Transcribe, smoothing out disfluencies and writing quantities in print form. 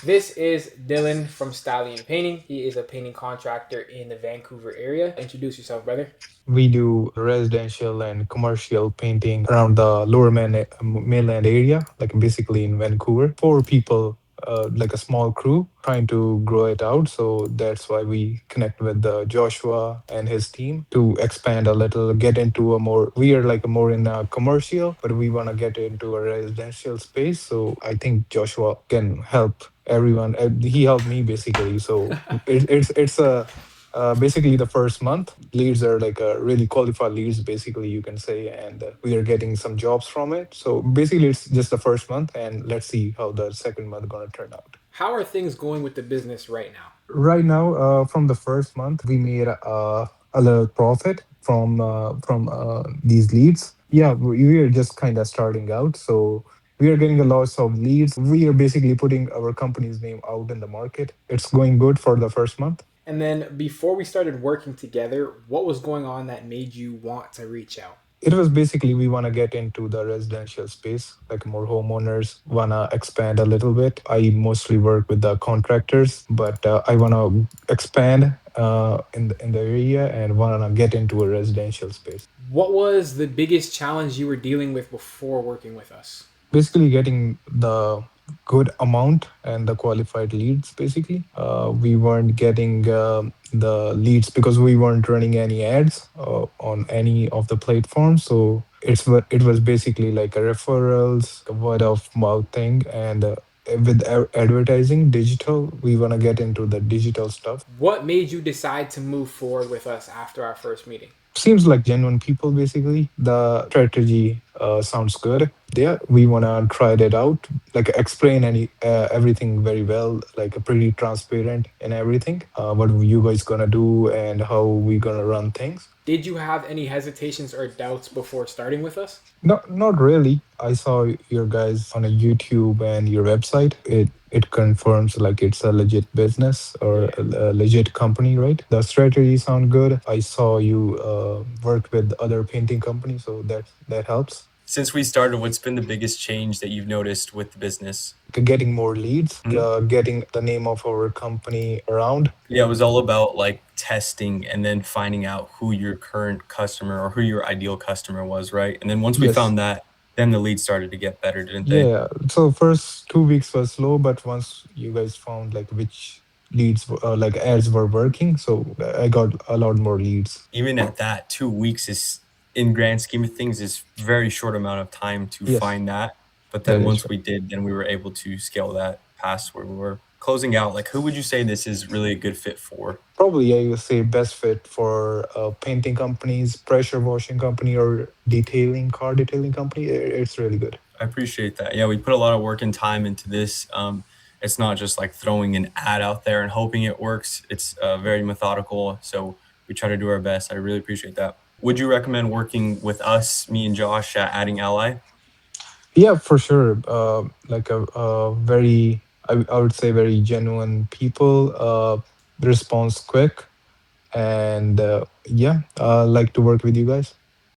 This is Dhillon from Stallion Painting. He is a painting contractor in the Vancouver area. Introduce yourself, brother. We do residential and commercial painting around the mainland area, like basically in Vancouver, for people, like a small crew trying to grow it out. So that's why we connect with Joshua and his team to expand a little, get into a more, we are like a more in a commercial, but we want to get into a residential space. So I think Joshua can help everyone. He helped me basically. So it's a basically the first month leads are like really qualified leads, basically you can say, and we are getting some jobs from it. So basically it's just the first month, and let's see how the second month gonna turn out. How are things going with the business right now? Right now, from the first month we made a little profit from these leads. Yeah, we are just kind of starting out, so we are getting a lot of leads. We are basically putting our company's name out in the market. It's going good for the first month. And then before we started working together, what was going on that made you want to reach out? It was basically we want to get into the residential space, like more homeowners want to expand a little bit. I mostly work with the contractors, but I want to expand in the area and want to get into a residential space. What was the biggest challenge you were dealing with before working with us? Basically getting the good amount and the qualified leads. Basically we weren't getting the leads because we weren't running any ads on any of the platforms. So it was basically like a referrals, a word of mouth thing, and with advertising digital, we want to get into the digital stuff. What made you decide to move forward with us after our first meeting? Seems like genuine people. Basically the strategy sounds good. Yeah, we want to try that out, like explain everything very well, like pretty transparent and everything, what you guys gonna do and how we gonna run things. Did you have any hesitations or doubts before starting with us? Not really. I saw your guys on a YouTube and your website. It confirms like it's a legit business or Yeah. a legit company, right? The strategy sound good. I saw you work with other painting companies, so that helps. Since we started, what's been the biggest change that you've noticed with the business? Getting more leads, Mhm. getting the name of our company around. Yeah, it was all about like testing and then finding out who your current customer or who your ideal customer was, right? And then once we Yes. found that, then the leads started to get better, didn't they? Yeah. So first 2 weeks was slow, but once you guys found like which leads, like ads were working, so I got a lot more leads. Even at that, 2 weeks is, in grand scheme of things, is very short amount of time to Yes, find that. But that then is once right. we did, then we were able to scale that past where we were closing out. Like, who would you say this is really a good fit for? Probably I would say best fit for painting companies, pressure washing company, or car detailing company. It's really good. I appreciate that. Yeah, we put a lot of work and time into this. It's not just like throwing an ad out there and hoping it works. It's very methodical. So we try to do our best. I really appreciate that. Would you recommend working with us, me and Josh, at Adding Ally? Yeah, for sure. Like a very, I would say very genuine people. Response quick, and yeah, like to work with you guys.